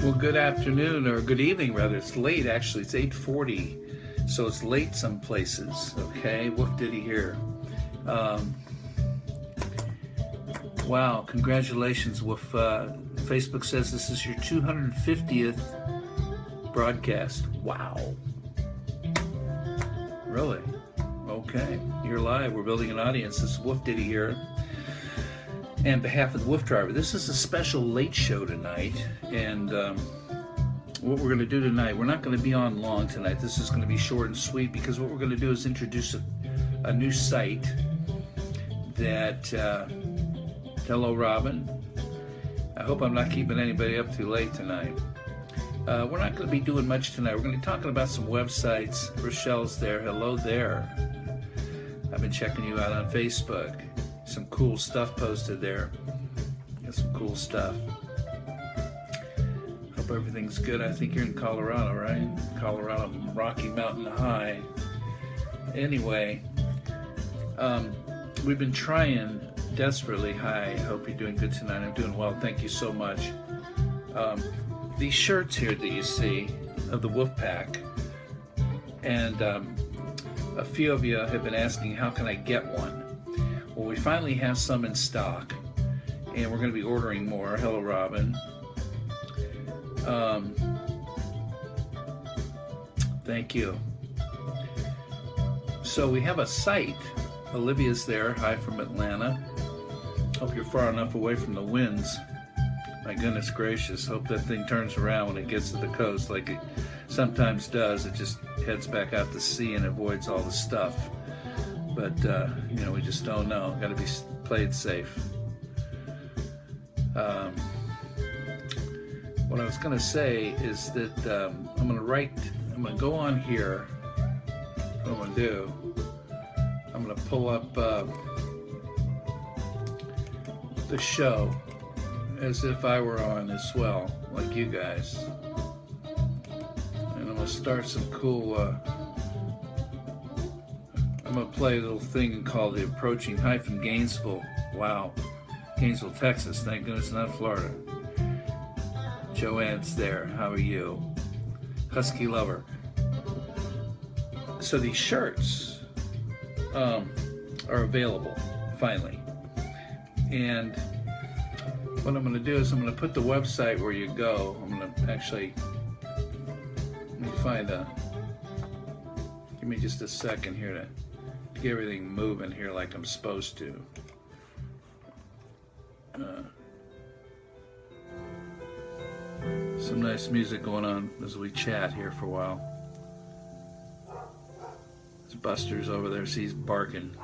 Well, good afternoon, or good evening rather. It's late actually. It's 8:40, so it's late some places. Okay, WooF Ditty here. Wow, congratulations, WooF. Facebook says this is your 250th broadcast. Wow. Really? Okay, you're live. We're building an audience. This is WooF Ditty here. And on behalf of the WooF driver, this is a special late show tonight, and what we're going to do tonight, we're not going to be on long tonight. This is going to be short and sweet because what we're going to do is introduce a new site that, hello Robin, I hope I'm not keeping anybody up too late tonight. We're not going to be doing much tonight. We're going to be talking about some websites. Rochelle's there. Hello there. I've been checking you out on Facebook. Some cool stuff posted there. Got some cool stuff. Hope everything's good. I think you're in Colorado, right? Colorado, Rocky Mountain High. Anyway, we've been trying desperately. Hi, hope you're doing good tonight. I'm doing well. Thank you so much. These shirts here that you see of the WooF Pack, and a few of you have been asking, how can I get one? Well, we finally have some in stock, and we're going to be ordering more. Hello, Robin. Thank you. So we have a site. Olivia's there. Hi from Atlanta. Hope you're far enough away from the winds. My goodness gracious. Hope that thing turns around when it gets to the coast like it sometimes does. It just heads back out to sea and avoids all the stuff. But, you know, we just don't know. Got to be played safe. What I was going to say is that I'm going to go on here. What I'm going to do, I'm going to pull up the show as if I were on as well, like you guys. And I'm going to start some cool... I'm going to play a little thing called The Approaching. Hi from Gainesville. Wow. Gainesville, Texas. Thank goodness not Florida. Joanne's there. How are you? Husky Lover. So these shirts are available, finally. And what I'm going to do is I'm going to put the website where you go. I'm going to actually... Let me find a... Give me just a second here to get everything moving here like I'm supposed to. Some nice music going on as we chat here for a while. There's Buster's over there, so he's barking.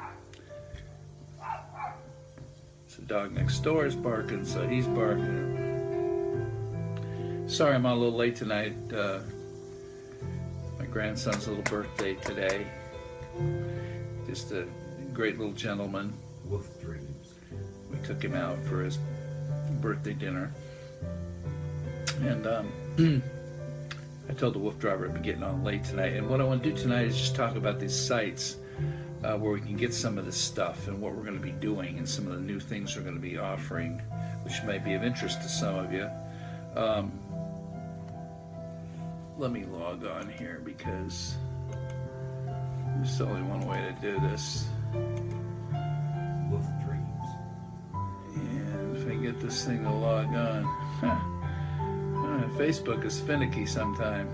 So the dog next door is barking, so he's barking. Sorry I'm on a little late tonight. My grandson's little birthday today. Just a great little gentleman. WooF dreams. We took him out for his birthday dinner. And I told the WooF driver I'd be getting on late tonight. And what I want to do tonight is just talk about these sites where we can get some of this stuff and what we're going to be doing and some of the new things we're going to be offering, which may be of interest to some of you. Let me log on here because there's only one way to do this. WooF dreams. And if I get this thing to log on, Facebook is finicky sometime.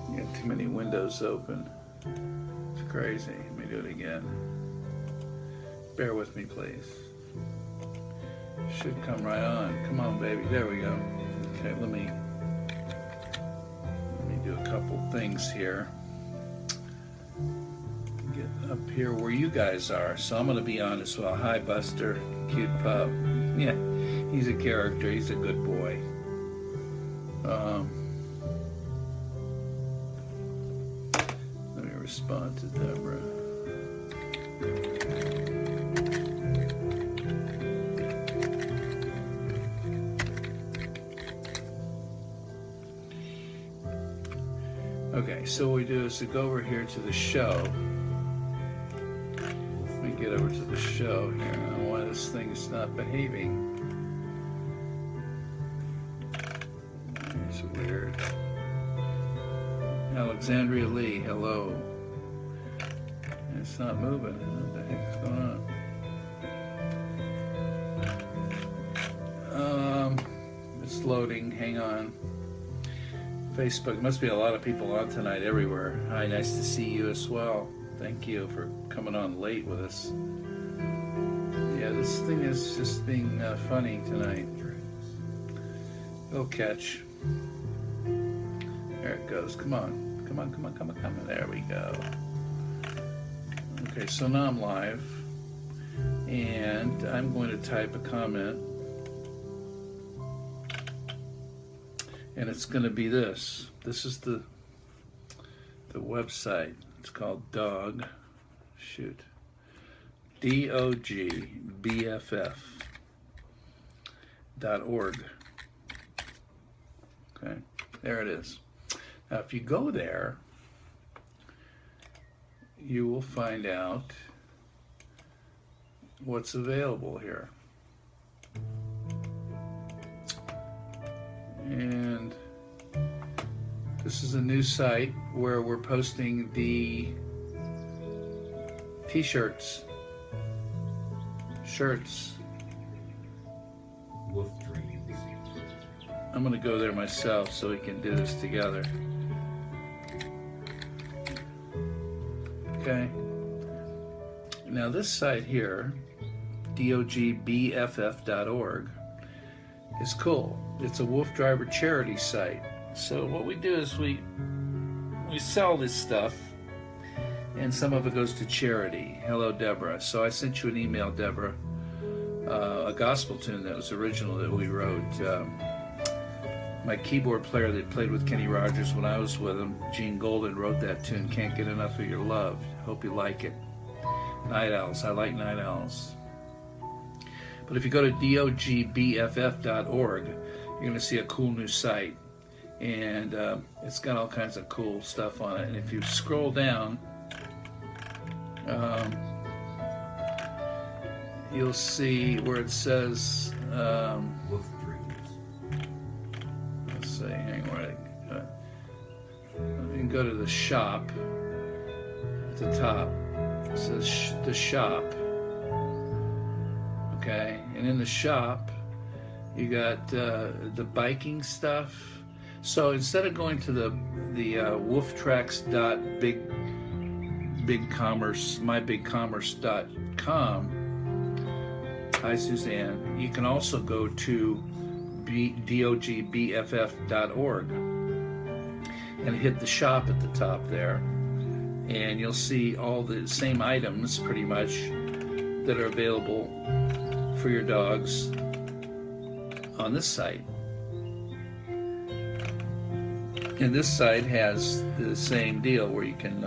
You got too many windows open. It's crazy. Let me do it again. Bear with me, please. Should come right on. Come on, baby. There we go. Okay, let me do a couple things here. Get up here where you guys are. So I'm going to be on as well. Hi, Buster. Cute pup. Yeah, he's a character. He's a good boy. Let me respond to Deborah. Okay, so what we do is to go over here to the show. Let me get over to the show here. I don't know why this thing's not behaving. It's weird. Alexandria Lee, hello. It's not moving. What the heck is going on? It's loading. Hang on. Facebook. Must be a lot of people on tonight everywhere. Hi, nice to see you as well. Thank you for coming on late with us. Yeah, this thing is just being funny tonight. It'll catch. There it goes. Come on. Come on, come on, come on, come on. There we go. Okay, so now I'm live. And I'm going to type a comment. And it's going to be this. This is the website. It's called DOGBFF.org. Okay, there it is. Now, if you go there, you will find out what's available here. And this is a new site where we're posting the t-shirts, shirts. WooF Dreams. I'm going to go there myself so we can do this together. Okay. Now this site here, DOGBFF.org, is cool. It's a WooF driver charity site. So what we do is we sell this stuff, and some of it goes to charity. Hello, Deborah. So I sent you an email, Deborah, a gospel tune that was original that we wrote. My keyboard player that played with Kenny Rogers when I was with him, Gene Golden, wrote that tune, Can't Get Enough of Your Love. Hope you like it. Night Owls. I like Night Owls. But if you go to DOGBFF.org, you're going to see a cool new site. And it's got all kinds of cool stuff on it. And if you scroll down, you'll see where it says... WooF Dreams. Let's see, hang on. You can go to the shop at the top. It says the shop. Okay, and in the shop, you got the biking stuff. So instead of going to the wooftracks.mybigcommerce.com, hi Suzanne, you can also go to DOGBFF.org and hit the shop at the top there, and you'll see all the same items pretty much that are available for your dogs on this site. And this site has the same deal where you can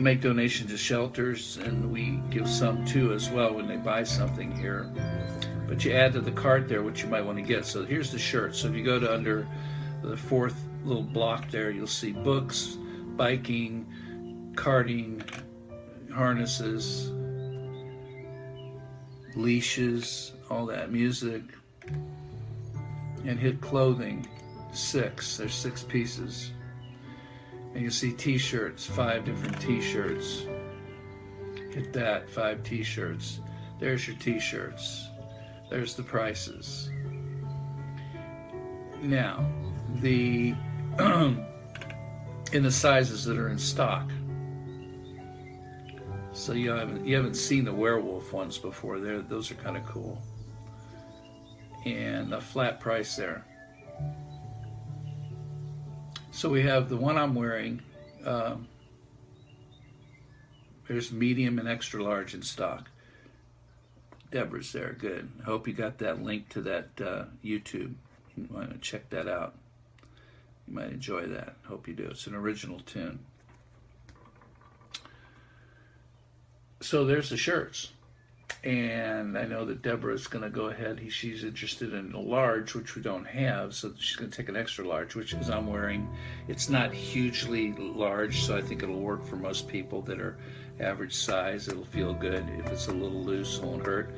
make donations to shelters, and we give some too as well when they buy something here. But you add to the cart there what you might want to get. So here's the shirt. So if you go to under the fourth little block there, you'll see books, biking, karting, harnesses, leashes, all that, music, and hit clothing. 6. There's 6 pieces. And you see t-shirts, 5 different t-shirts. Hit that, 5 t-shirts. There's your t-shirts. There's the prices. Now, the in the sizes that are in stock. So you haven't seen the werewolf ones before. Those are kind of cool. And a flat price there. So we have the one I'm wearing. There's medium and extra large in stock. Deborah's there, good. I hope you got that link to that YouTube. You want to check that out. You might enjoy that. Hope you do. It's an original tune. So there's the shirts. And I know that Deborah's going to go ahead. She's interested in a large, which we don't have, so she's going to take an extra large, which is I'm wearing. It's not hugely large, so I think it'll work for most people that are average size. It'll feel good. If it's a little loose, it won't hurt.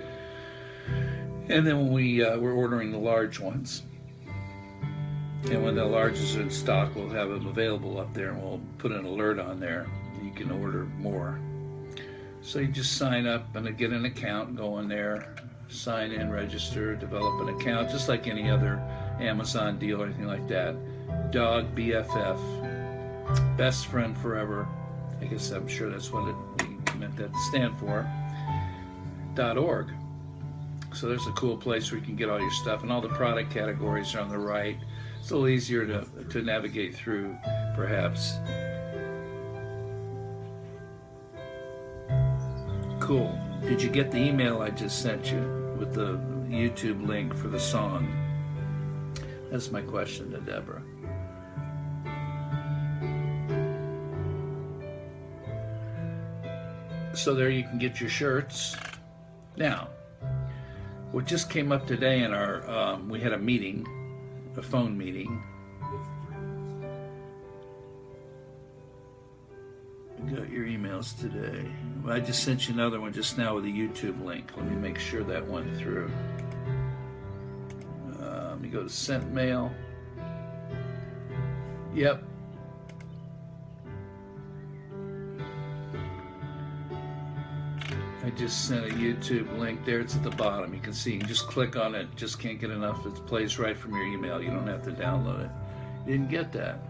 And then when we're ordering the large ones. And when the larges are in stock, we'll have them available up there, and we'll put an alert on there. You can order more. So you just sign up and get an account, go in there, sign in, register, develop an account, just like any other Amazon deal or anything like that. Dog BFF, best friend forever. I guess I'm sure that's what we meant that to stand for. .org. So there's a cool place where you can get all your stuff, and all the product categories are on the right. It's a little easier to navigate through, perhaps. Cool. Did you get the email I just sent you with the YouTube link for the song? That's my question to Deborah. So there you can get your shirts. Now, what just came up today in our, we had a meeting, a phone meeting. You got your emails today. I just sent you another one just now with a YouTube link. Let me make sure that went through. Let me go to sent mail. Yep. I just sent a YouTube link there. It's at the bottom. You can see. You can just click on it. Just can't get enough. It plays right from your email. You don't have to download it. You didn't get that.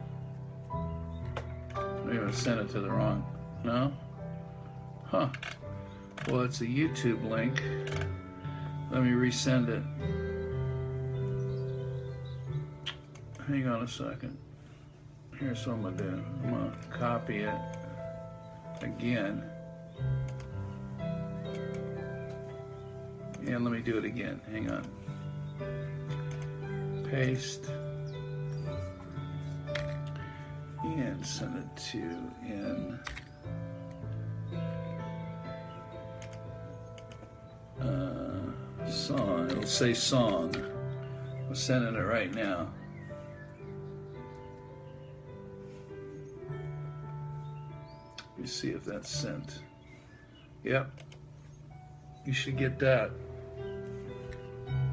Maybe I sent it to the wrong. No? Huh. Well, it's a YouTube link. Let me resend it. Hang on a second. Here's what I'm going to do. I'm going to copy it again. And let me do it again. Hang on. Paste. And send it to in song. It'll say song. I'm sending it right now. Let me see if that's sent. Yep. You should get that.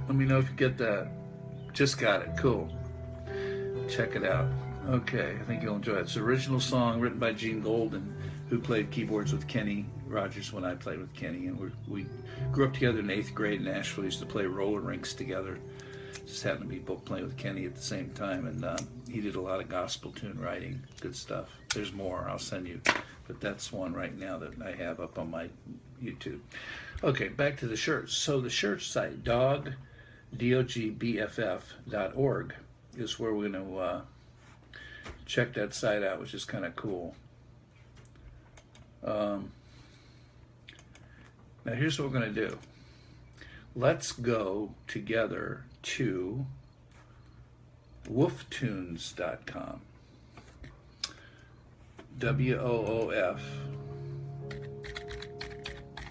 Let me know if you get that. Just got it. Cool. Check it out. Okay, I think you'll enjoy it. It's an original song written by Gene Golden, who played keyboards with Kenny Rogers when I played with Kenny. And we grew up together in 8th grade in Nashville. We used to play roller rinks together. Just happened to be both playing with Kenny at the same time. And he did a lot of gospel tune writing. Good stuff. There's more I'll send you. But that's one right now that I have up on my YouTube. Okay, back to the shirts. So the shirt site, dogbff.org, is where we're going to check that site out, which is kind of cool. Now here's what we're going to do. Let's go together to wooftunes.com. WOOF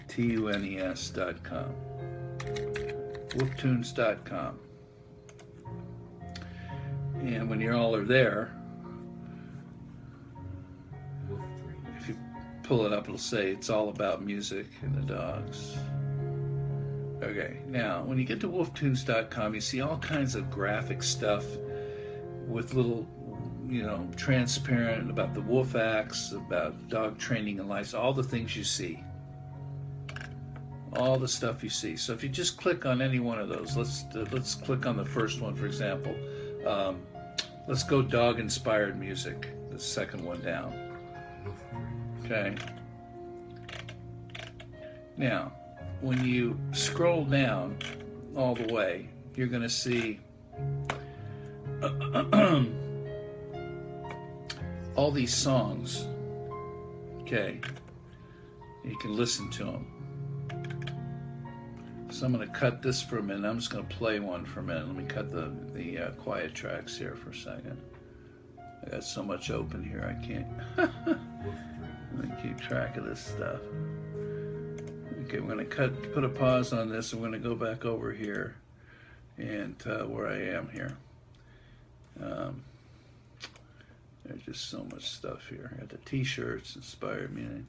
TUNES.com. wooftunes.com. And when you all are there, if you pull it up, it'll say it's all about music and the dogs. Okay, now when you get to wooftunes.com, you see all kinds of graphic stuff with little, transparent about the wolf acts, about dog training and life, all the things you see. All the stuff you see. So if you just click on any one of those, let's click on the first one, for example. Let's go dog-inspired music, the second one down. Okay. Now, when you scroll down all the way, you're going to see all these songs. Okay. You can listen to them. So I'm going to cut this for a minute. I'm just going to play one for a minute. Let me cut the quiet tracks here for a second. I got so much open here, I can't. Let me keep track of this stuff. Okay, we're going to put a pause on this. And we're going to go back over here and where I am here. There's just so much stuff here. I got the t-shirts, inspired meaning,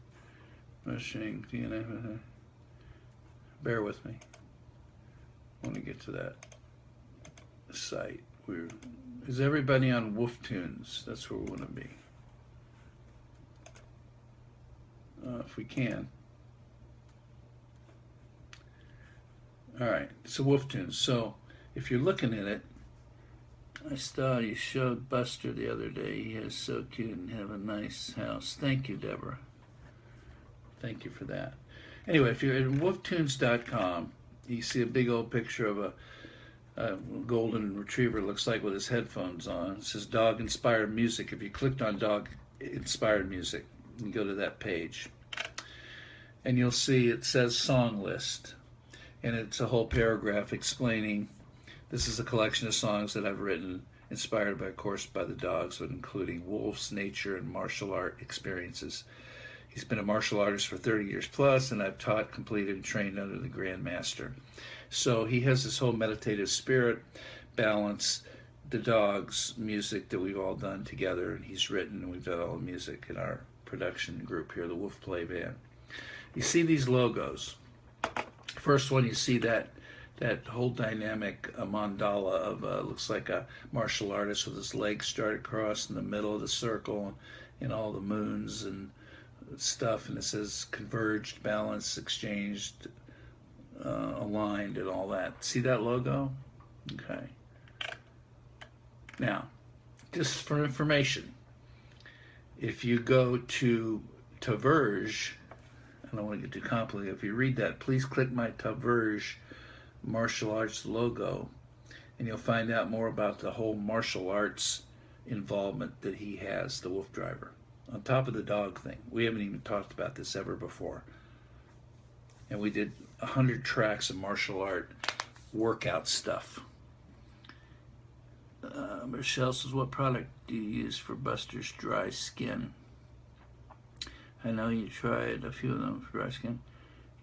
rushing, DNA. Bear with me. I want to get to that site Is everybody on WooF Tunes? That's where we want to be. If we can. All right, so WooF Tunes. So if you're looking at it, I saw you showed Buster the other day. He is so cute and have a nice house. Thank you, Deborah. Thank you for that. Anyway, if you're at wooftunes.com, you see a big old picture of a golden retriever, looks like, with his headphones on. It says dog inspired music. If you clicked on dog inspired music, you go to that page and you'll see it says song list, and it's a whole paragraph explaining this is a collection of songs that I've written inspired by, of course, by the dogs, but including wolves, nature, and martial art experiences. He's been a martial artist for 30 years plus, and I've taught, completed, and trained under the Grand Master. So he has this whole meditative spirit, balance, the dogs, music that we've all done together, and he's written, and we've done all the music in our production group here, the WooF Play Band. You see these logos. First one, you see that whole dynamic mandala of looks like a martial artist with his legs straight across in the middle of the circle, and all the moons and stuff, and it says converged, balanced, exchanged, aligned, and all that. See that logo? Okay. Now, just for information, if you go to Taverge, I don't want to get too complicated. If you read that, please click my Taverge martial arts logo, and you'll find out more about the whole martial arts involvement that he has, the WooF driver. On top of the dog thing, we haven't even talked about this ever before. And we did 100 tracks of martial art workout stuff. Michelle says, what product do you use for Buster's dry skin? I know you tried a few of them for dry skin.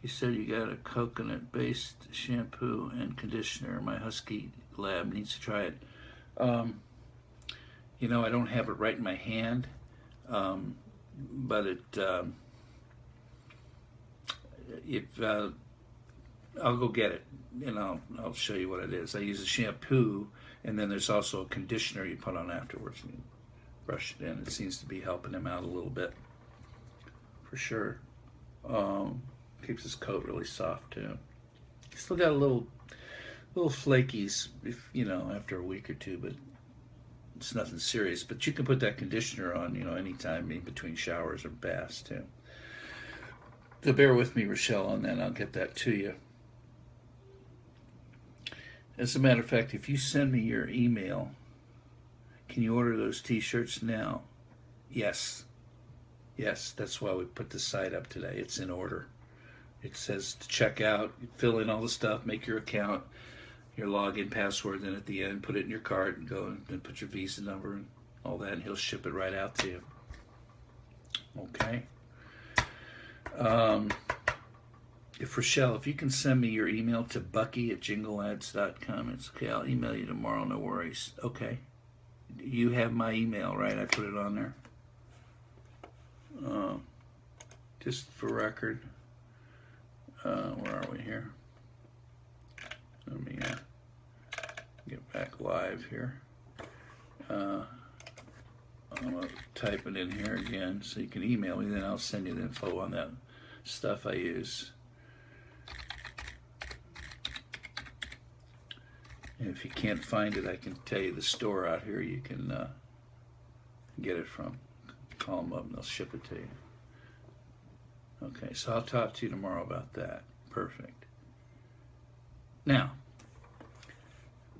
You said you got a coconut-based shampoo and conditioner. My husky lab needs to try it. You know, I don't have it right in my hand, but I'll go get it, and I'll show you what it is. I use a shampoo, and then there's also a conditioner you put on afterwards. And you brush it in. It seems to be helping him out a little bit, for sure. Keeps his coat really soft too. He's still got a little flakies, if after a week or two, but it's nothing serious. But you can put that conditioner on, anytime in between showers or baths too. So bear with me, Rochelle, on that. I'll get that to you. As a matter of fact, if you send me your email, can you order those t-shirts now? Yes. Yes, that's why we put the site up today. It's in order. It says to check out, fill in all the stuff, make your account, your login password, then at the end, put it in your cart and go and put your Visa number and all that, and he'll ship it right out to you. Okay. If you can send me your email to bucky@jingleads.com, it's okay. I'll email you tomorrow, no worries. Okay. You have my email, right? I put it on there. Just for record, where are we here? Let me get back live here. I'm going to type it in here again so you can email me, then I'll send you the info on that stuff I use. And if you can't find it, I can tell you the store out here you can get it from. Call them up and they'll ship it to you. Okay, so I'll talk to you tomorrow about that. Perfect. Now,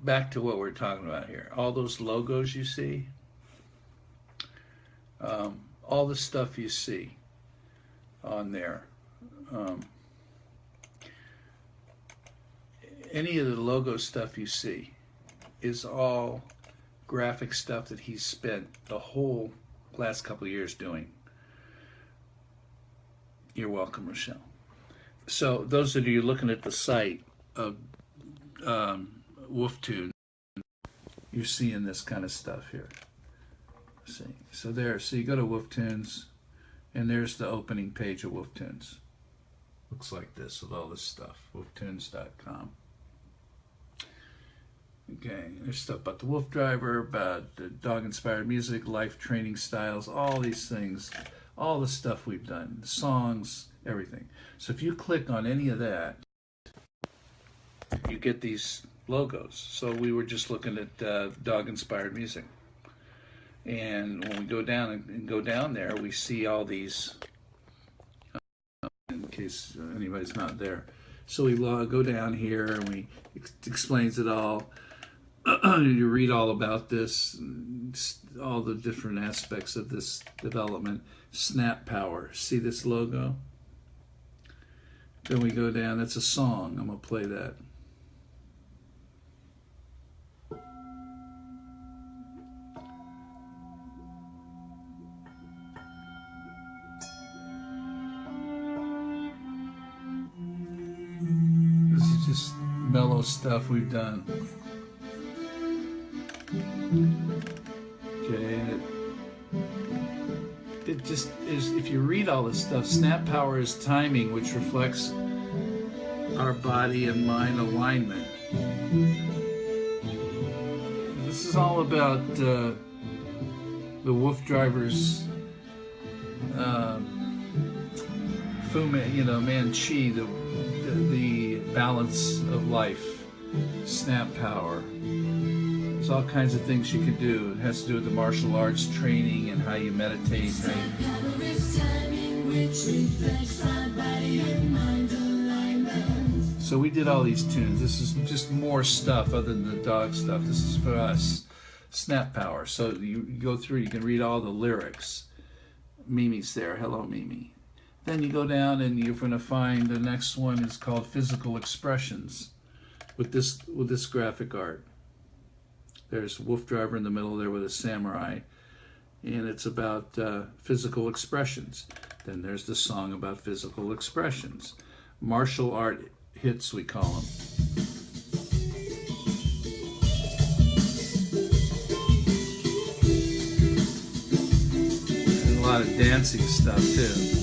back to what we're talking about here. All those logos you see, all the stuff you see on there, any of the logo stuff you see is all graphic stuff that he's spent the whole last couple of years doing. You're welcome, Rochelle. So those of you looking at the site of WooF Tunes, you're seeing this kind of stuff here. See, so you go to WooF Tunes, and there's the opening page of WooF Tunes. Looks like this with all this stuff, wooftunes.com. Okay, there's stuff about the Wolf Driver, about the dog-inspired music, life training styles, all these things, all the stuff we've done, the songs, everything. So if you click on any of that, you get these logos. So we were just looking at dog-inspired music. And when we go down and go down there, we see all these, in case anybody's not there. So we go down here and we explains it all. You read all about this, all the different aspects of this development. Snap power. See this logo? Then we go down. That's a song. I'm going to play that. This is just mellow stuff we've done. Okay, it just is, if you read all this stuff, snap power is timing, which reflects our body and mind alignment. This is all about the Wolf Driver's Man-Chi, the balance of life, snap power. There's all kinds of things you can do. It has to do with the martial arts training and how you meditate. So we did all these tunes. This is just more stuff other than the dog stuff. This is for us. Snap power. So you go through, you can read all the lyrics. Mimi's there. Hello, Mimi. Then you go down and you're going to find the next one is called Physical Expressions with this graphic art. There's Wolf Driver in the middle there with a samurai, and it's about physical expressions. Then there's the song about physical expressions. Martial art hits, we call them. And a lot of dancing stuff too.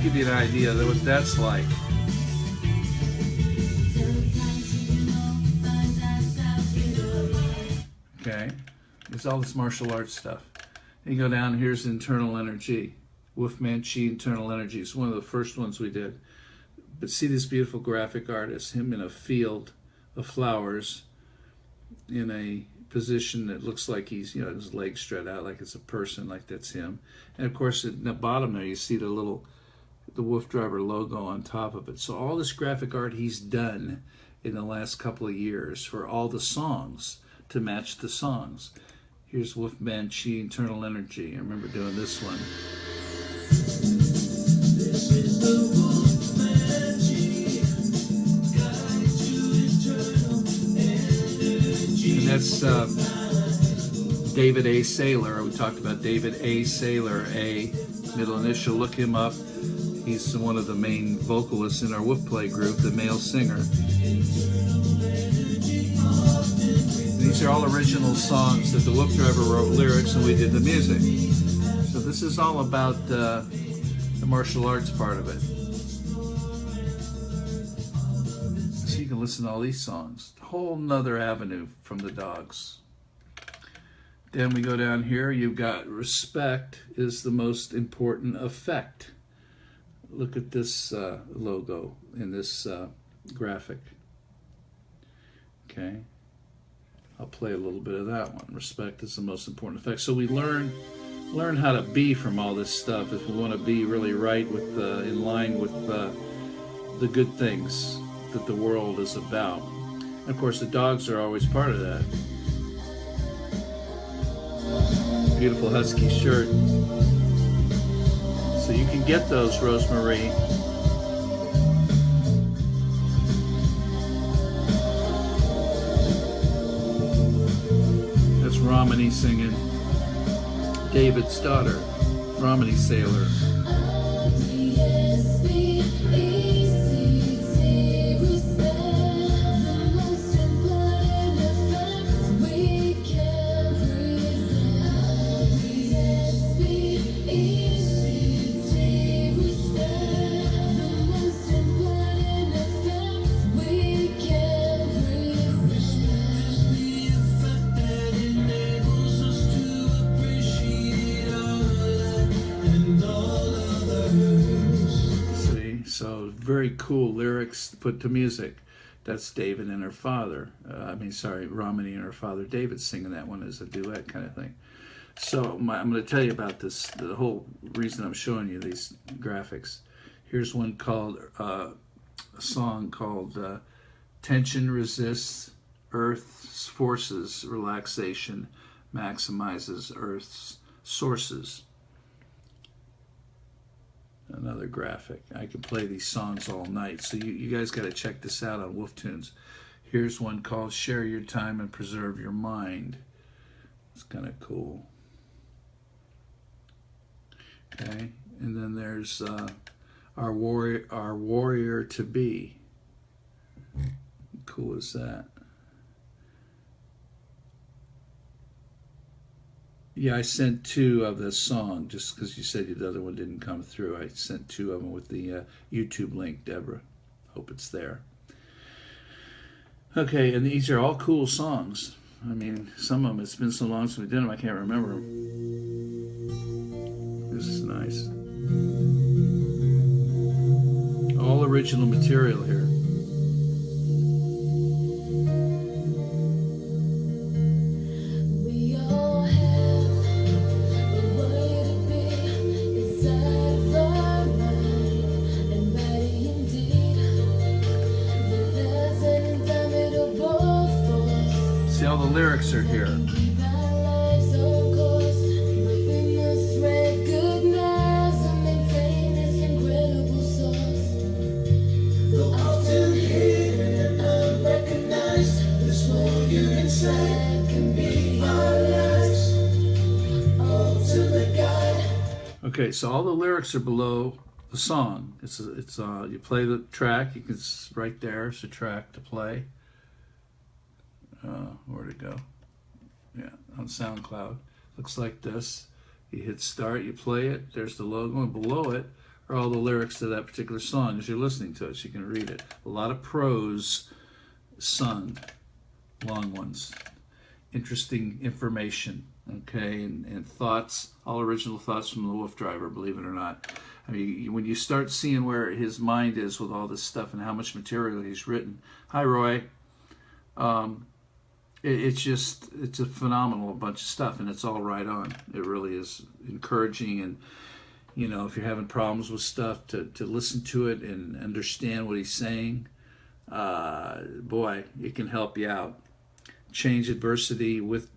Give you an idea of what that's like. Okay, there's all this martial arts stuff. And you go down, here's internal energy. Man-Chi internal energy. It's one of the first ones we did. But see this beautiful graphic artist, him in a field of flowers in a position that looks like he's, his legs spread out like it's a person, like that's him. And of course at the bottom there you see the Wolf Driver logo on top of it. So all this graphic art he's done in the last couple of years for all the songs to match the songs. Here's Man-Chi internal energy. I remember doing this one. This is the and that's David A. Saylor. We talked about David A. Saylor, A, middle initial. Look him up. He's one of the main vocalists in our Wolf Play group, the male singer. These are all original songs that the Wolf Driver wrote lyrics and we did the music. So this is all about the martial arts part of it. So you can listen to all these songs. A whole nother avenue from the dogs. Then we go down here, you've got respect is the most important effect. Look at this logo in this graphic. Okay, I'll play a little bit of that one. Respect is the most important effect. So we learn how to be from all this stuff if we want to be really right with in line with the good things that the world is about. And of course, the dogs are always part of that. Beautiful husky shirt. So you can get those, Rosemary. That's Romany singing. David's daughter, Romany Saylor. very cool lyrics put to music. That's David and her father. Romany and her father David singing that one as a duet kind of thing. So I'm going to tell you about this, the whole reason I'm showing you these graphics. Here's one called, a song called Tension Resists Earth's Forces, Relaxation Maximizes Earth's Sources. Another graphic. I could play these songs all night, so you guys got to check this out on WooF Tunes. Here's one called Share Your Time and Preserve Your Mind. It's kind of cool. Okay, and then there's our warrior to be. Cool as that. Yeah, I sent 2 of this song just because you said the other one didn't come through. I sent 2 of them with the YouTube link, Deborah. Hope it's there. Okay, and these are all cool songs. I mean, some of them, it's been so long since we did them, I can't remember them. This is nice. All original material here. See, all the lyrics are here. Okay, so all the lyrics are below the song. It's you play the track. It's right there. It's a track to play. Where'd it go? Yeah, on SoundCloud. Looks like this. You hit start, you play it. There's the logo, and below it are all the lyrics to that particular song as you're listening to it, so you can read it. A lot of prose sung, long ones. Interesting information, okay, and thoughts, all original thoughts from the WooF driver, believe it or not. I mean, when you start seeing where his mind is with all this stuff and how much material he's written. Hi, Roy. It's a phenomenal bunch of stuff, and it's all right on. It really is encouraging, and you know, if you're having problems with stuff, to listen to it and understand what he's saying, boy, it can help you out. Change adversity with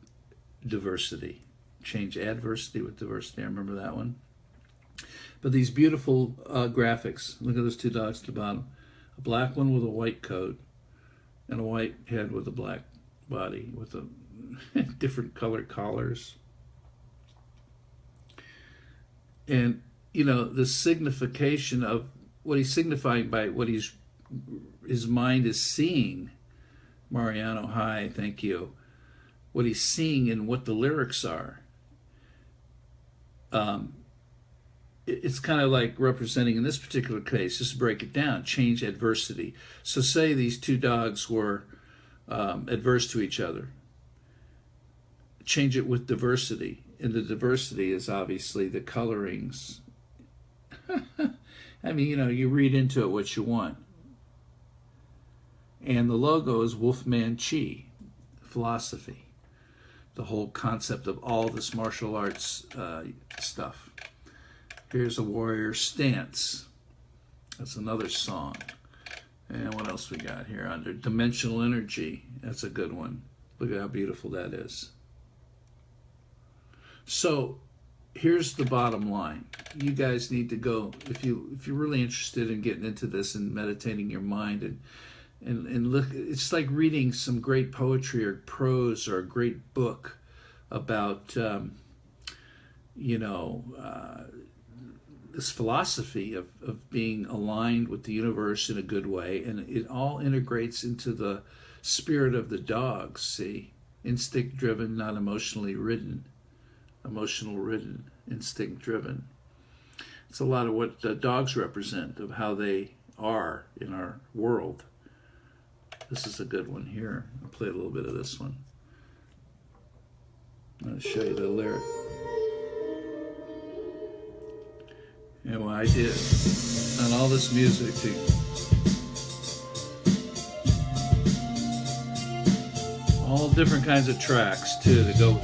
diversity. Change adversity with diversity. I remember that one. But these beautiful graphics. Look at those 2 dogs at the bottom. A black one with a white coat, and a white head with a black body with a different colored collars. And you know, the signification of what he's signifying by what his mind is seeing. Mariano, hi, thank you. What he's seeing and what the lyrics are. It's kind of like representing, in this particular case, just to break it down, change adversity. So say these 2 dogs were adverse to each other. Change it with diversity. And the diversity is obviously the colorings. I mean, you know, you read into it what you want. And the logo is Wolfman Chi, philosophy. The whole concept of all this martial arts stuff. Here's a warrior stance. That's another song. And what else we got here under dimensional energy? That's a good one. Look at how beautiful that is. So here's the bottom line. You guys need to go, if you're really interested in getting into this and meditating your mind and look, it's like reading some great poetry or prose or a great book about this philosophy of being aligned with the universe in a good way, and it all integrates into the spirit of the dog. See, instinct driven, not emotionally ridden. Emotional ridden, instinct driven. It's a lot of what the dogs represent, of how they are in our world. This is a good one here. I'll play a little bit of this one. I'm going to show you the lyric. And what I did on all this music too. All different kinds of tracks too to go.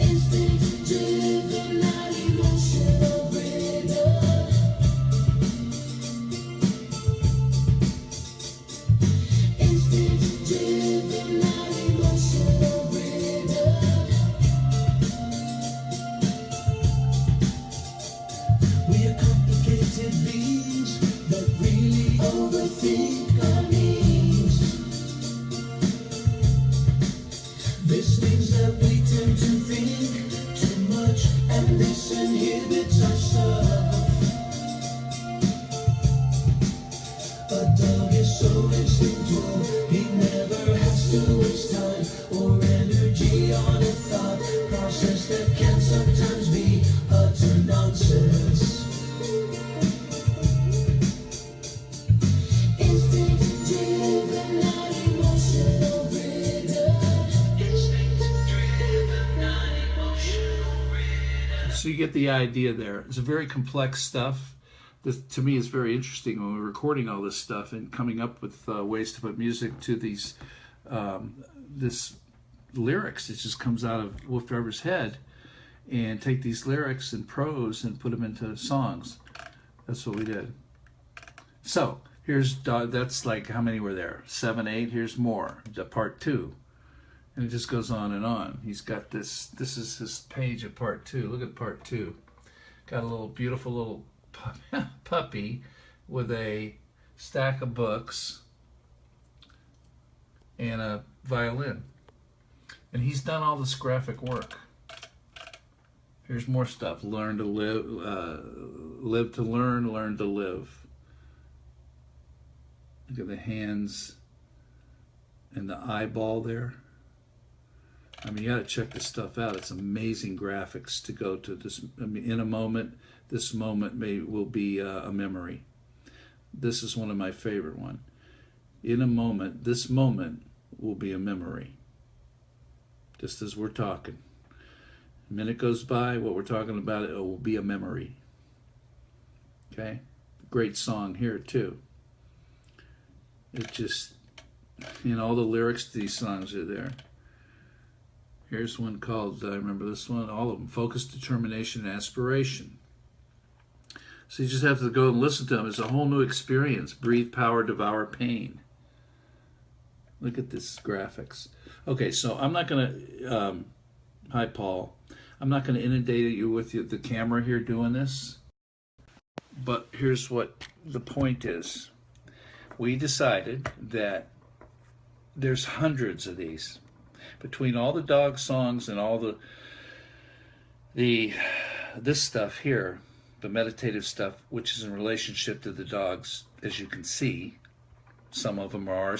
We are complicated beings that really overthink our needs. This means that we tend to think too much, and this inhibits ourselves. A dog is so instinctual, he never has to waste time or energy on a thought process that can sometimes be utter nonsense. Instinct-driven, not emotional driven. Instinct-driven, not emotional driven. So you get the idea there. It's a very complex stuff. This, to me, is very interesting when we're recording all this stuff and coming up with ways to put music to these this lyrics. It just comes out of Wolf Driver's head, and take these lyrics and prose and put them into songs. That's what we did. So here's that's like, how many were there? 7, 8. Here's more. The part 2. And it just goes on and on. He's got this. This is his page of part 2. Look at part 2. Got a little beautiful little puppy with a stack of books and a violin. And he's done all this graphic work. Here's more stuff. Learn to live, live to learn to live. Look at the hands and the eyeball there. I mean, you got to check this stuff out. It's amazing graphics to go to this. I mean, in a moment, this moment will be a memory. This is one of my favorite one. In a moment, this moment will be a memory. Just as we're talking. A minute goes by, what we're talking about, it will be a memory. Okay? Great song here, too. It just, all the lyrics to these songs are there. Here's one called, I remember this one, all of them, Focus, Determination, and Aspiration. So you just have to go and listen to them. It's a whole new experience. Breathe power, devour pain. Look at this graphics. Okay, so I'm not going to, hi Paul, I'm not going to inundate you with the camera here doing this, but here's what the point is. We decided that there's hundreds of these. Between all the dog songs and all this stuff here, the meditative stuff, which is in relationship to the dogs, as you can see, some of them are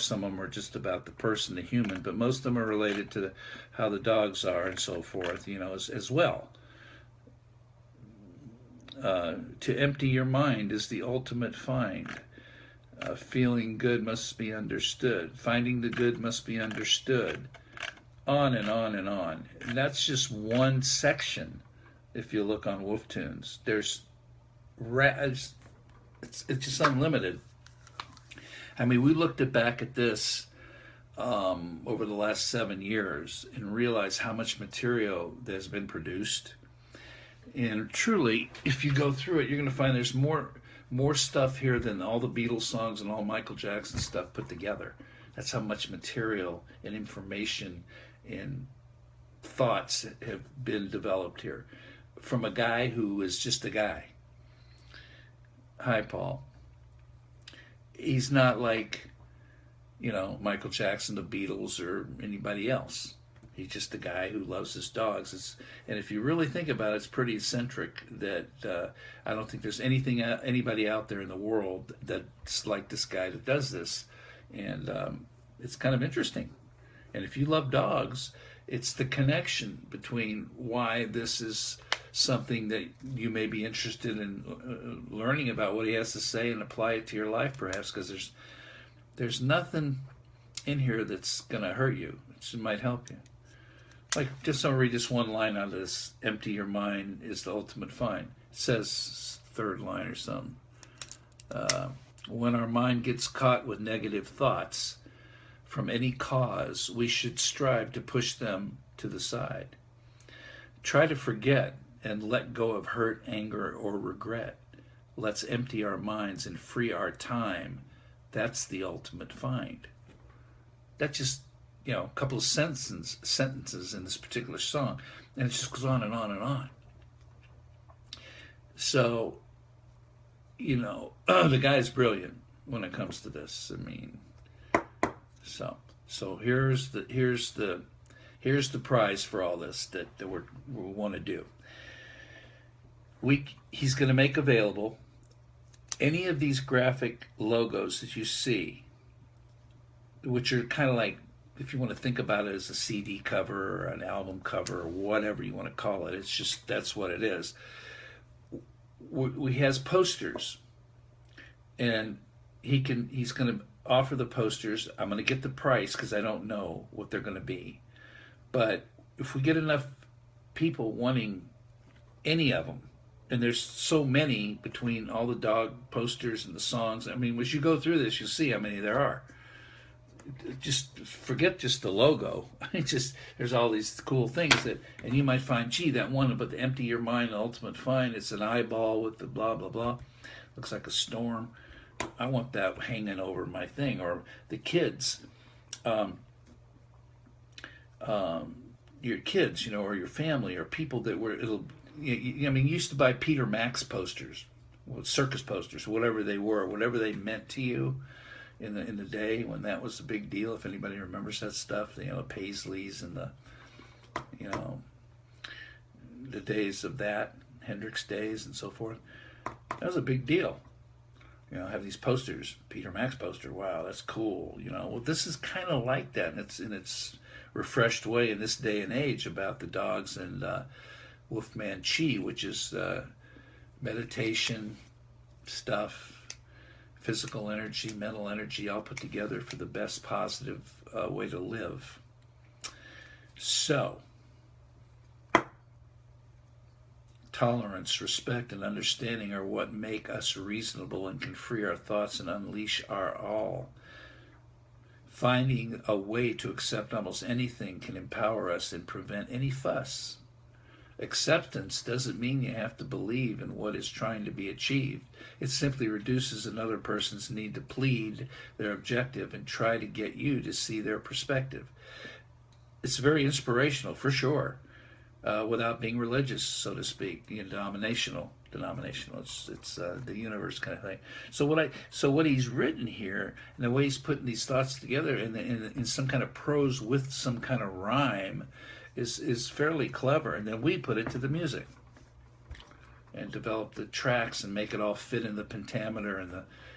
just about the person, the human, but most of them are related to how the dogs are and so forth, as well. To empty your mind is the ultimate find. Feeling good must be understood. Finding the good must be understood. On and on and on. And that's just one section. If you look on Wolf Tunes, there's it's just unlimited. I mean, we looked back at this over the last 7 years and realized how much material has been produced. And truly, if you go through it, you're going to find there's more stuff here than all the Beatles songs and all Michael Jackson stuff put together. That's how much material and information and thoughts have been developed here from a guy who is just a guy. Hi, Paul. He's not like, Michael Jackson, the Beatles, or anybody else. He's just a guy who loves his dogs. And if you really think about it, it's pretty eccentric that I don't think there's anybody out there in the world that's like this guy that does this. And it's kind of interesting. And if you love dogs, it's the connection between why this is something that you may be interested in learning about what he has to say and apply it to your life, perhaps, because there's nothing in here that's going to hurt you. It might help you. Like, just I'll read this one line out of this: empty your mind is the ultimate find. It says third line or something. When our mind gets caught with negative thoughts from any cause, we should strive to push them to the side. Try to forget and let go of hurt, anger, or regret. Let's empty our minds and free our time. That's the ultimate find. That's just, a couple of sentences in this particular song, and it just goes on and on and on. So, the guy's brilliant when it comes to this. I mean, so here's the prize for all this that we want to do. He's going to make available any of these graphic logos that you see, which are kind of like, if you want to think about it as a CD cover or an album cover or whatever you want to call it, it's just, that's what it is. He has posters, and he's going to offer the posters. I'm going to get the price because I don't know what they're going to be. But if we get enough people wanting any of them, and there's so many between all the dog posters and the songs. I mean, as you go through this, you'll see how many there are. Just forget just the logo. It's just, there's all these cool things and you might find, gee, that one, but the empty your mind, the ultimate find, it's an eyeball with the blah, blah, blah. Looks like a storm. I want that hanging over my thing. Or the kids, your kids, or your family, or people that were, you used to buy Peter Max posters, circus posters, whatever they were, whatever they meant to you in the day when that was a big deal. If anybody remembers that stuff, Paisleys and the days of that, Hendrix days and so forth, that was a big deal. Have these posters, Peter Max poster. Wow, that's cool. Well, this is kind of like that, and it's in its refreshed way in this day and age about the dogs and Wolfman Chi, which is meditation stuff, physical energy, mental energy, all put together for the best positive way to live. So, tolerance, respect, and understanding are what make us reasonable and can free our thoughts and unleash our all. Finding a way to accept almost anything can empower us and prevent any fuss. Acceptance doesn't mean you have to believe in what is trying to be achieved. It simply reduces another person's need to plead their objective and try to get you to see their perspective. It's very inspirational, for sure, without being religious, so to speak, denominational. It's the universe kind of thing. So what he's written here, and the way he's putting these thoughts together in some kind of prose with some kind of rhyme, is fairly clever. And then we put it to the music and develop the tracks and make it all fit in the pentameter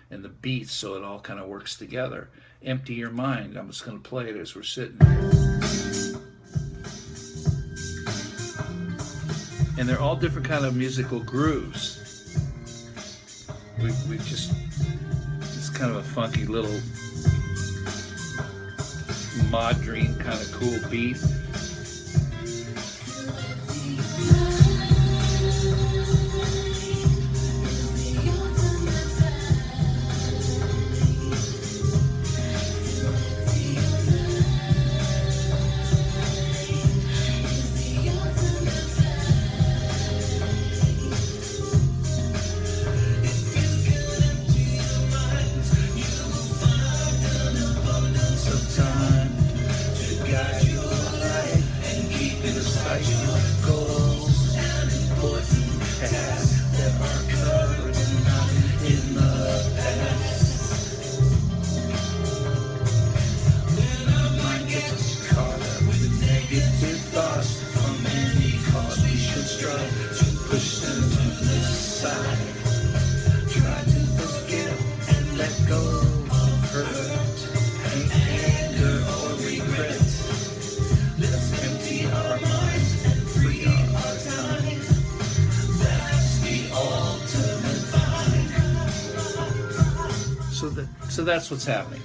and the beats, so it all kind of works together. Empty your mind. I'm just going to play it as we're sitting here. And they're all different kind of musical grooves. We just kind of a funky little modern kind of cool beat. So that's what's happening,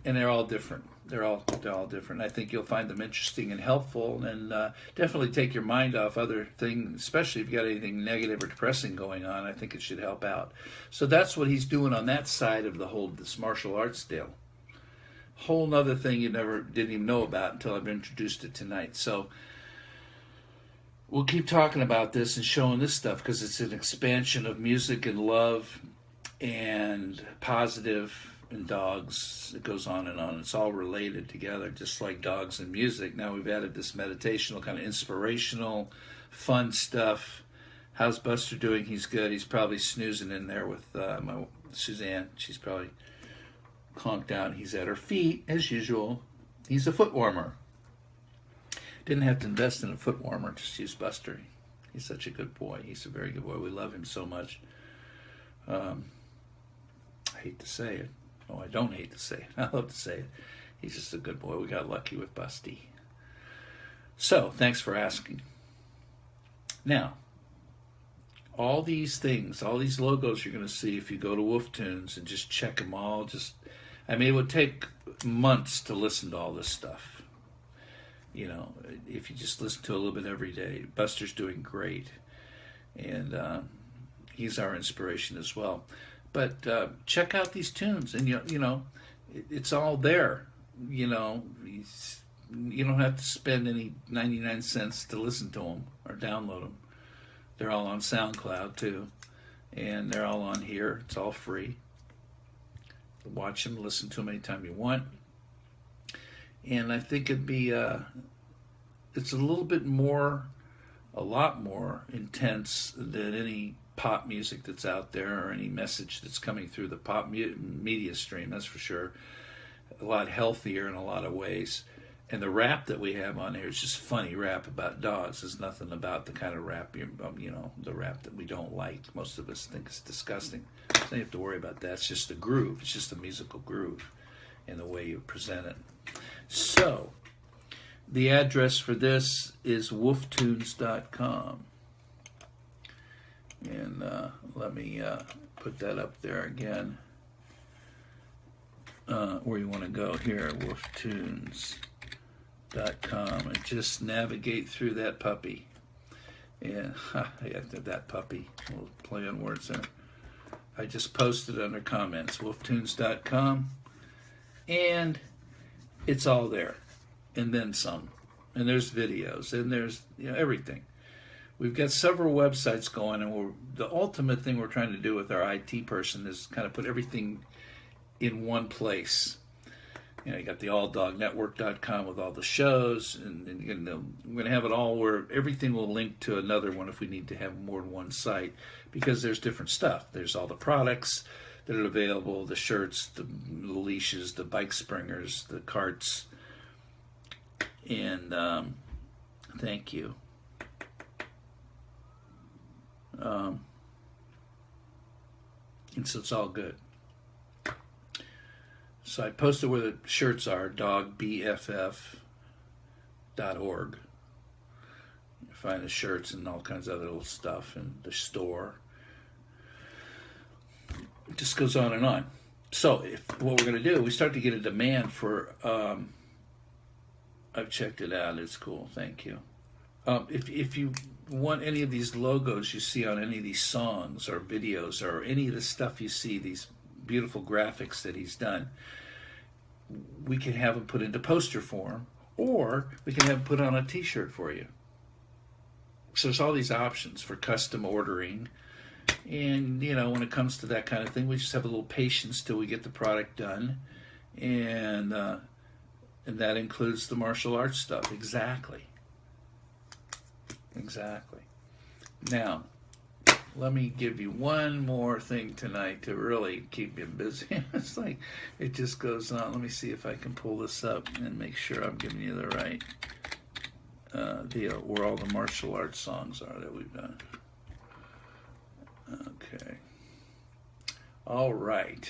and they're all different. they're all different. I think you'll find them interesting and helpful, and definitely take your mind off other things, especially if you got anything negative or depressing going on. I think it should help out. So that's what he's doing on that side of this martial arts deal. Whole nother thing you didn't even know about until I've introduced it tonight. So we'll keep talking about this and showing this stuff because it's an expansion of music and love and positive and dogs. It goes on and on. It's all related together, just like dogs and music. Now we've added this meditational, kind of inspirational, fun stuff. How's Buster doing? He's good. He's probably snoozing in there with my Suzanne. She's probably conked out. He's at her feet, as usual. He's a foot warmer. Didn't have to invest in a foot warmer, just use Buster. He's such a good boy. He's a very good boy. We love him so much. I hate to say it. Oh, I don't hate to say it. I love to say it. He's just a good boy. We got lucky with Busty. So, thanks for asking. Now, all these things, all these logos you're going to see if you go to WooF Tunes and just check them all. It would take months to listen to all this stuff. You know, if you just listen to a little bit every day. Buster's doing great. And he's our inspiration as well. But check out these tunes, and you know, it's all there. You know, you don't have to spend any 99 cents to listen to them or download them. They're all on SoundCloud too, and they're all on here. It's all free. Watch them, listen to them anytime you want. And I think it'd be it's a lot more intense than any pop music that's out there or any message that's coming through the pop media stream, that's for sure. A lot healthier in a lot of ways. And the rap that we have on here is just funny rap about dogs. There's nothing about the kind of rap, the rap that we don't like. Most of us think is disgusting. So you don't have to worry about that. It's just a groove. It's just a musical groove in the way you present it. So, the address for this is wooftunes.com. And let me put that up there again. Where you want to go here, wooftunes.com, and just navigate through that puppy. And that puppy. A little play on words there. I just posted under comments, wooftunes.com, and it's all there, and then some. And there's videos, and there's everything. We've got several websites going, and the ultimate thing we're trying to do with our IT person is kind of put everything in one place. You got the alldognetwork.com with all the shows, and we're going to have it all where everything will link to another one if we need to have more than one site, because there's different stuff. There's all the products that are available, the shirts, the leashes, the bike springers, the carts, and thank you. And so it's all good. So I posted where the shirts are, dogbff.org. You find the shirts and all kinds of other little stuff in the store. It just goes on and on. So what we're going to do, we start to get a demand for, I've checked it out, it's cool, thank you. If you want any of these logos you see on any of these songs or videos or any of the stuff you see, these beautiful graphics that he's done, we can have them put into poster form, or we can have them put on a t-shirt for you. So there's all these options for custom ordering. And, when it comes to that kind of thing, we just have a little patience till we get the product done. And that includes the martial arts stuff. Exactly. Now, let me give you one more thing tonight to really keep you busy. It's like it just goes on. Let me see if I can pull this up and make sure I'm giving you the right deal, where all the martial arts songs are that we've done. Okay. All right.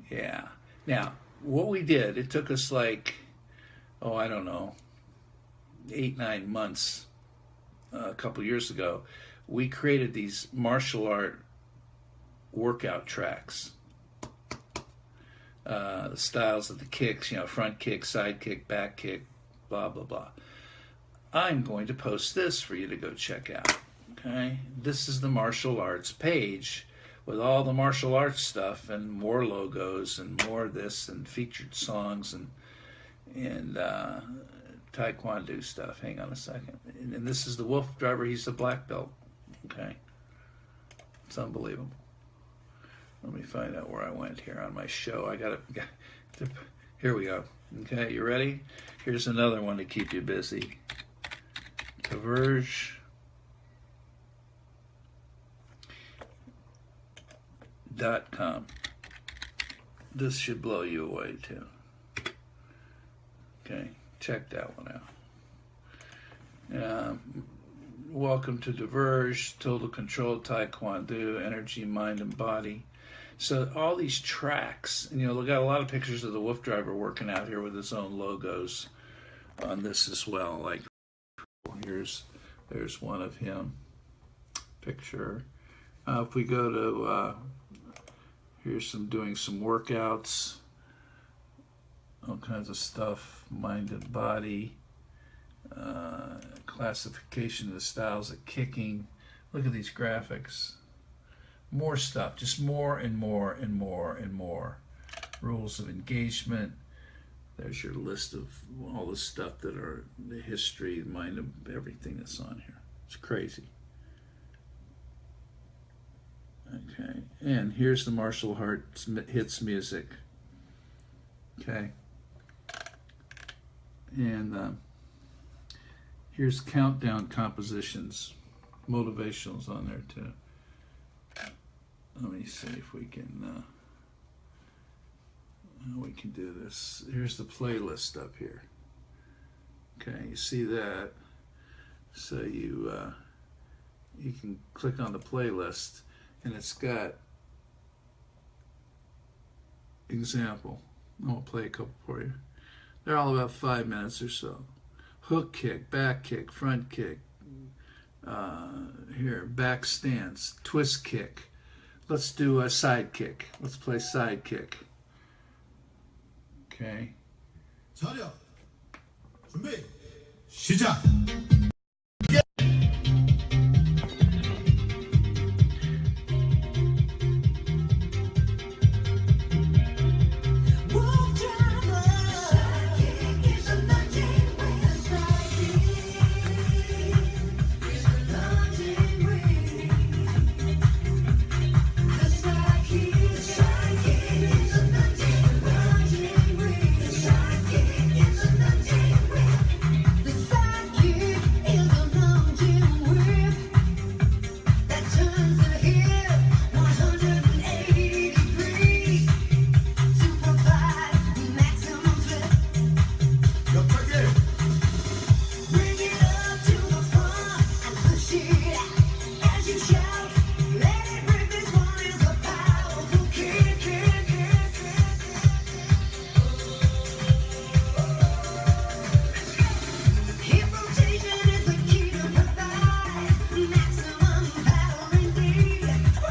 Yeah. Now, what we did, it took us 8, 9 months a couple years ago. We created these martial art workout tracks. the styles of the kicks, front kick, side kick, back kick, blah, blah, blah. I'm going to post this for you to go check out. Okay? This is the martial arts page with all the martial arts stuff and more logos and more of this and featured songs and Taekwondo stuff. Hang on a second. And this is the WooF driver. He's a black belt. Okay? It's unbelievable. Let me find out where I went here on my show. Here we go. Okay, you ready? Here's another one to keep you busy. Diverge.com. This should blow you away too. Okay, check that one out. Welcome to Diverge, Total Control, Taekwondo, Energy, Mind, and Body. So all these tracks, and we got a lot of pictures of the WooF driver working out here with his own logos on this as well. Like there's one of him picture. If we go to here's doing some workouts, all kinds of stuff, mind and body, classification of the styles of kicking. Look at these graphics. More stuff, just more and more and more and more. Rules of engagement. There's your list of all the stuff that are the history, mind of everything that's on here. It's crazy. Okay, and here's the martial arts hits music. Okay, and here's countdown compositions, motivationals on there too. Let me see if we can do this. Here's the playlist up here. Okay, you see that? So you can click on the playlist, and it's got example. I'll play a couple for you. They're all about 5 minutes or so. Hook kick, back kick, front kick. Here, back stance, twist kick. Let's do a side kick. Let's play side kick. Okay. 차려. 준비. 시작.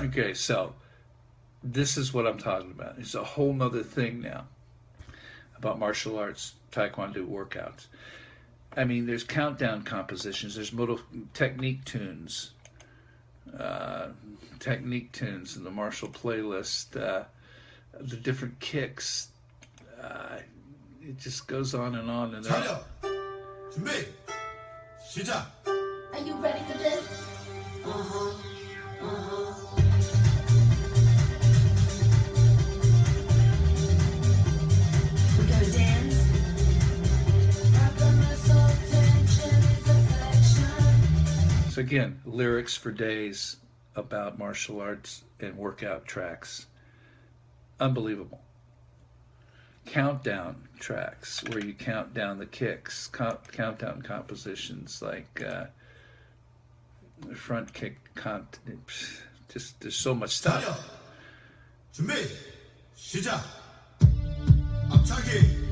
Okay, so this is what I'm talking about. It's a whole nother thing now about martial arts, Taekwondo workouts. I mean, there's countdown compositions, there's technique tunes in the martial playlist, the different kicks. It just goes on and on. And 차려. 준비. 시작. Are you ready for this? We're gonna dance. So again, lyrics for days about martial arts and workout tracks. Unbelievable. Countdown tracks where you count down the kicks, countdown compositions like the front kick, just there's so much stuff. 차려. 준비. 시작. 앞차기.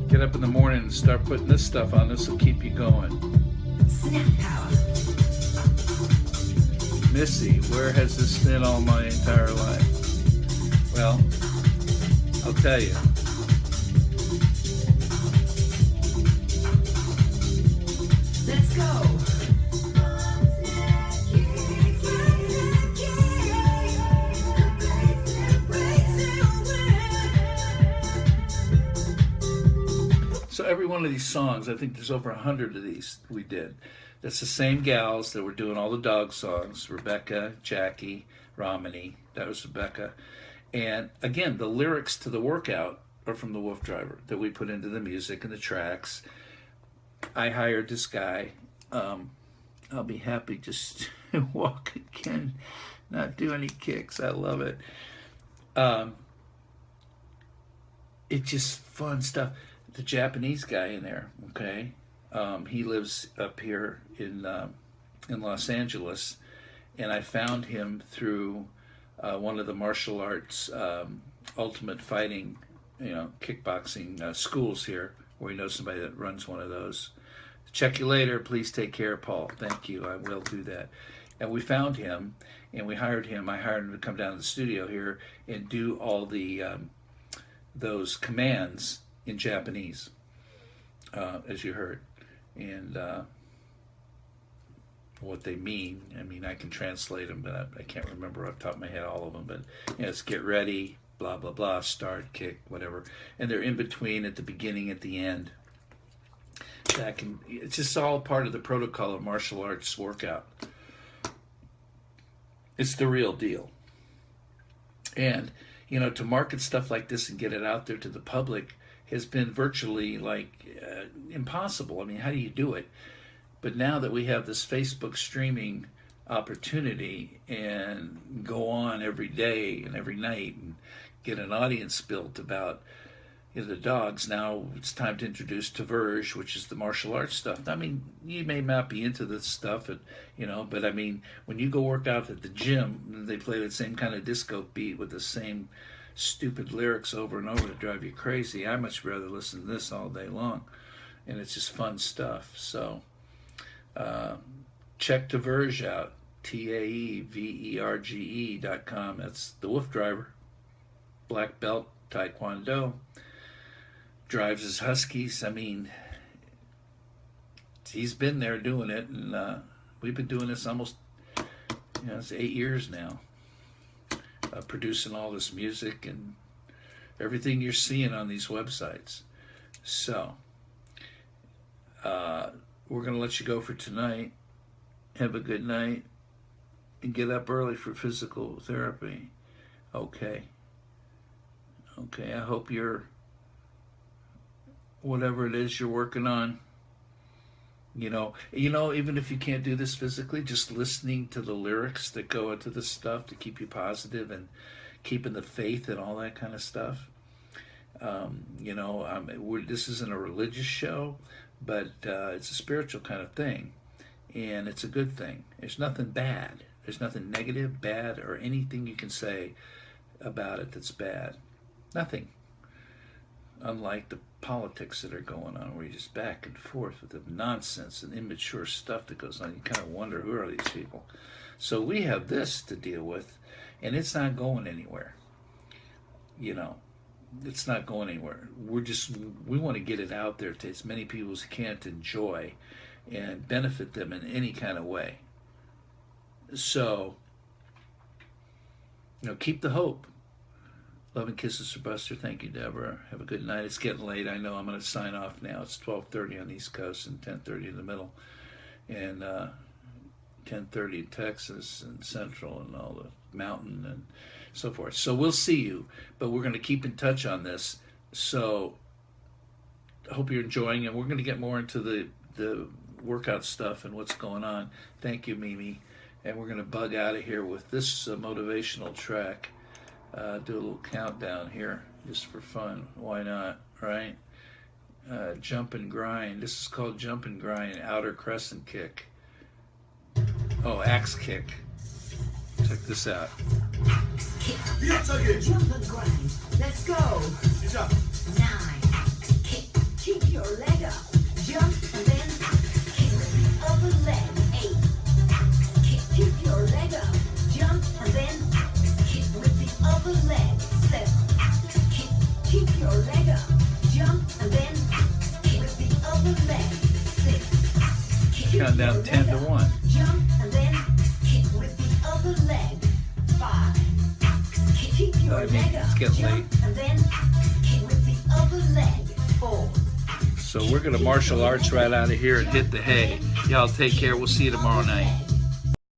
Get up in the morning and start putting this stuff on. This will keep you going. Snap power. Missy, where has this been all my entire life? Well, I'll tell you. Let's go. So every one of these songs, I think there's over 100 of these we did. That's the same gals that were doing all the dog songs. Rebecca, Jackie, Romany, that was Rebecca. And again, the lyrics to the workout are from the Wolf Driver that we put into the music and the tracks. I hired this guy. I'll be happy just to walk again, not do any kicks. I love it. It's just fun stuff. The Japanese guy in there, okay? He lives up here in Los Angeles, and I found him through one of the martial arts ultimate fighting, kickboxing schools here, where we know somebody that runs one of those. Check you later. Please take care, Paul. Thank you. I will do that. And we found him, and we hired him. I hired him to come down to the studio here and do all the those commands in Japanese, as you heard, and what they mean. I mean, I can translate them, but I can't remember off the top of my head all of them. But it's get ready, blah blah blah, start, kick, whatever, and they're in between, at the beginning, at the end. It's just all part of the protocol of martial arts workout. It's the real deal. And to market stuff like this and get it out there to the public has been virtually impossible. I mean, how do you do it? But now that we have this Facebook streaming opportunity and go on every day and every night and get an audience built about the dogs, now it's time to introduce Taverge, which is the martial arts stuff. I mean, you may not be into this stuff, but I mean, when you go work out at the gym, they play the same kind of disco beat with the same stupid lyrics over and over to drive you crazy. I much rather listen to this all day long, and it's just fun stuff. So check Taverge out, TAEVERGE.com. That's the Wolf Driver, black belt Taekwondo, drives his huskies. I mean, he's been there doing it, and we've been doing this almost it's 8 years now, producing all this music and everything you're seeing on these websites. So we're going to let you go for tonight. Have a good night and get up early for physical therapy. Okay, I hope you're, whatever it is you're working on, even if you can't do this physically, just listening to the lyrics that go into this stuff to keep you positive and keeping the faith and all that kind of stuff. This isn't a religious show, but it's a spiritual kind of thing, and it's a good thing. There's nothing bad. There's nothing negative, bad, or anything you can say about it that's bad. Nothing. Unlike the politics that are going on, where you're just back and forth with the nonsense and immature stuff that goes on. You kind of wonder, who are these people? So we have this to deal with, and it's not going anywhere. It's not going anywhere. We want to get it out there to as many people as can to enjoy and benefit them in any kind of way. So, keep the hope. Love and kisses for Buster. Thank you, Deborah. Have a good night. It's getting late. I know I'm going to sign off now. It's 12:30 on the East Coast and 10:30 in the middle, and 10:30 in Texas and Central and all the mountain and so forth. So we'll see you, but we're going to keep in touch on this. So I hope you're enjoying, and we're going to get more into the workout stuff and what's going on. Thank you, Mimi. And we're going to bug out of here with this motivational track. Do a little countdown here just for fun. Why not, right? Jump and Grind. This is called Jump and Grind, outer crescent kick. Oh, axe kick. Check this out. Axe kick. Jump and grind. Let's go. 9 axe kick. Keep your leg up. Jump and then axe kick. Upper leg. 8 axe kick. Keep your leg up. counting down 10 to 1. Jump and then kick with the other leg. 5. Axe kick. Keep your I mean, leg it's up. getting Jump late. and then axe kick with the other leg. 4. So we're going to martial arts right out of here and hit the hay. Y'all take care. We'll see you tomorrow night.